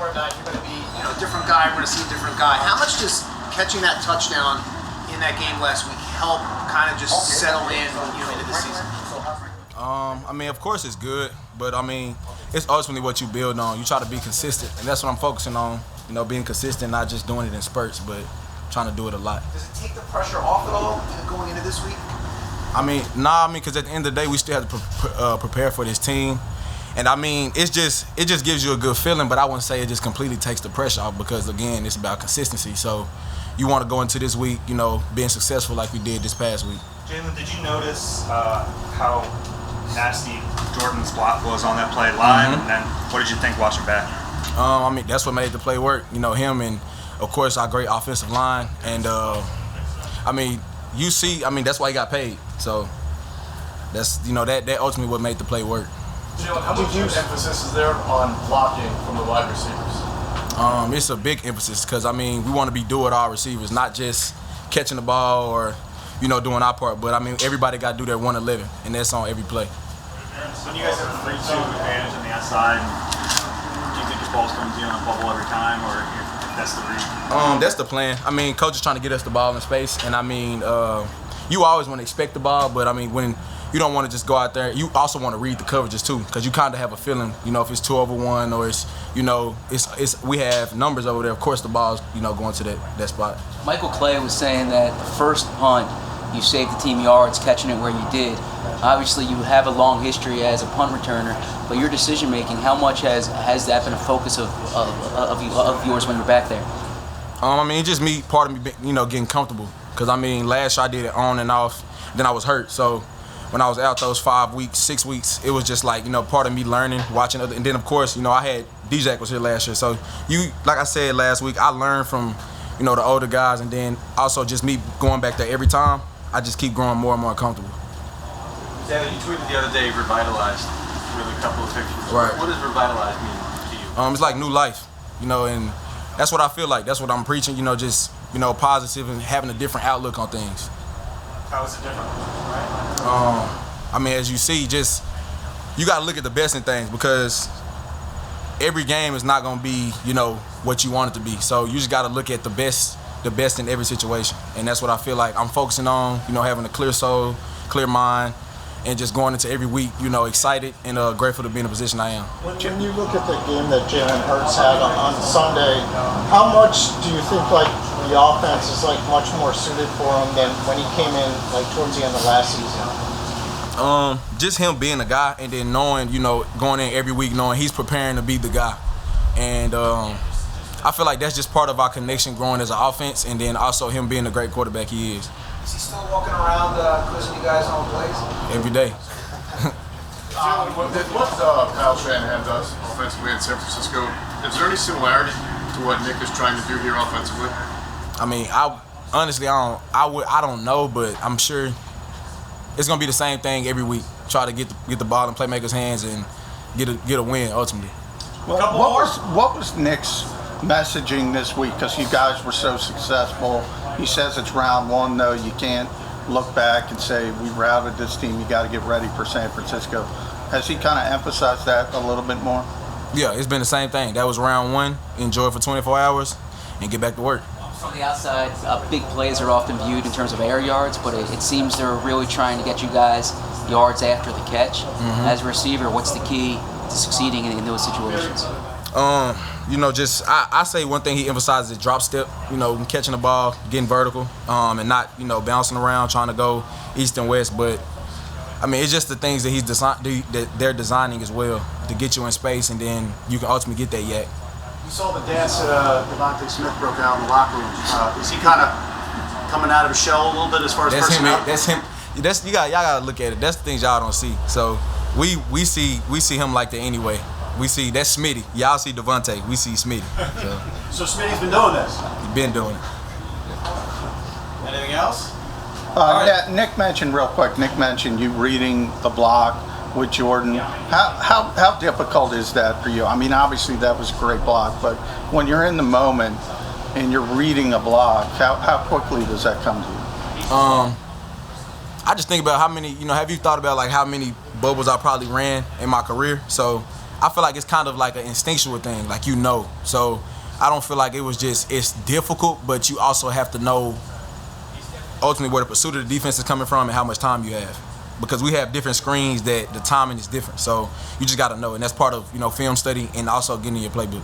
tomorrow night, you're going to be, a different guy. We're going to see a different guy. How much does catching that touchdown in that game last week help kind of just settle in, into the season? I mean, of course it's good, but I mean, it's ultimately what you build on. You try to be consistent, and that's what I'm focusing on. Being consistent, not just doing it in spurts, but trying to do it a lot. Does it take the pressure off at all going into this week? Because at the end of the day, we still have to prepare for this team. And I mean, it just gives you a good feeling, but I wouldn't say it just completely takes the pressure off because, again, it's about consistency. So you want to go into this week, being successful like we did this past week. Jalen, did you notice how nasty Jordan's block was on that play live? Mm-hmm. And then what did you think watching back? That's what made the play work. Him and, of course, our great offensive line. And, that's why he got paid. So that's, that ultimately what made the play work. How much emphasis is there on blocking from the wide receivers? It's a big emphasis because, we want to be do-it-all receivers, not just catching the ball or, doing our part. But, everybody got to do their 111, and that's on every play. When you guys have a 3-2 advantage on the outside, do you think your ball's coming to you on a bubble every time, or if that's the read? That's the plan. Coach is trying to get us the ball in space, and, you always want to expect the ball, but, when you don't want to just go out there. You also want to read the coverages too, because you kind of have a feeling, if it's 2 over 1 or it's, we have numbers over there. Of course, the ball's, going to that spot. Michael Clay was saying that the first punt, you saved the team yards catching it where you did. Obviously, you have a long history as a punt returner, but your decision making, how much has that been a focus of yours when you're back there? It's just part of me, getting comfortable, because last year I did it on and off, then I was hurt, so. When I was out those 5 weeks, 6 weeks, it was just like, part of me learning, watching other, and then of course, I had D-Jack was here last year. So like I said last week, I learned from, the older guys, and then also just me going back there every time, I just keep growing more and more comfortable. Taylor, you tweeted the other day, revitalized, with a couple of pictures. Right. What does revitalized mean to you? It's like new life, and that's what I feel like. That's what I'm preaching, just, positive and having a different outlook on things. How is it different? As you see, you got to look at the best in things, because every game is not going to be, what you want it to be. So you just got to look at the best in every situation. And that's what I feel like I'm focusing on, having a clear soul, clear mind, and just going into every week, excited and grateful to be in the position I am. When you look at the game that Jalen Hurts had on Sunday, how much do you think the offense is much more suited for him than when he came in towards the end of last season? Just him being a guy, and then knowing, going in every week knowing he's preparing to be the guy. And I feel like that's just part of our connection growing as an offense, and then also him being the great quarterback he is. Is he still walking around quizzing you guys on plays? Every day. What Kyle Shanahan does offensively in San Francisco, is there any similarity to what Nick is trying to do here offensively? I don't know, but I'm sure it's gonna be the same thing every week. Try to get the ball in playmakers' hands and get a win ultimately. Well, what was Nick's messaging this week? Because you guys were so successful. He says it's round 1, though. You can't look back and say we routed this team. You got to get ready for San Francisco. Has he kind of emphasized that a little bit more? Yeah, it's been the same thing. That was round 1. Enjoy it for 24 hours and get back to work. From the outside, big plays are often viewed in terms of air yards, but it seems they're really trying to get you guys yards after the catch. Mm-hmm. As a receiver, what's the key to succeeding in those situations? I say one thing he emphasizes is drop step, catching the ball, getting vertical, and not, bouncing around trying to go east and west. But, it's just the things that they're designing as well to get you in space, and then you can ultimately get that yak. You saw the dance that Devontae Smith broke out in the locker room. Is he kind of coming out of his shell a little bit as far as personality? That's him. Y'all gotta look at it. That's the things y'all don't see. So we see him like that anyway. We see that's Smitty. Y'all see Devontae. We see Smitty. So Smitty's been doing this. He's been doing it. Anything else? Nick mentioned real quick. Nick mentioned you reading the block with Jordan. How difficult is that for you? Obviously that was a great block, but when you're in the moment and you're reading a block, how quickly does that come to you? I just think about how many, have you thought about how many bubbles I probably ran in my career? So I feel like it's kind of like an instinctual thing, like you know. So I don't feel like it was just, it's difficult, but you also have to know ultimately where the pursuit of the defense is coming from and how much time you have. Because we have different screens that the timing is different. So you just got to know, and that's part of, film study and also getting in your playbook.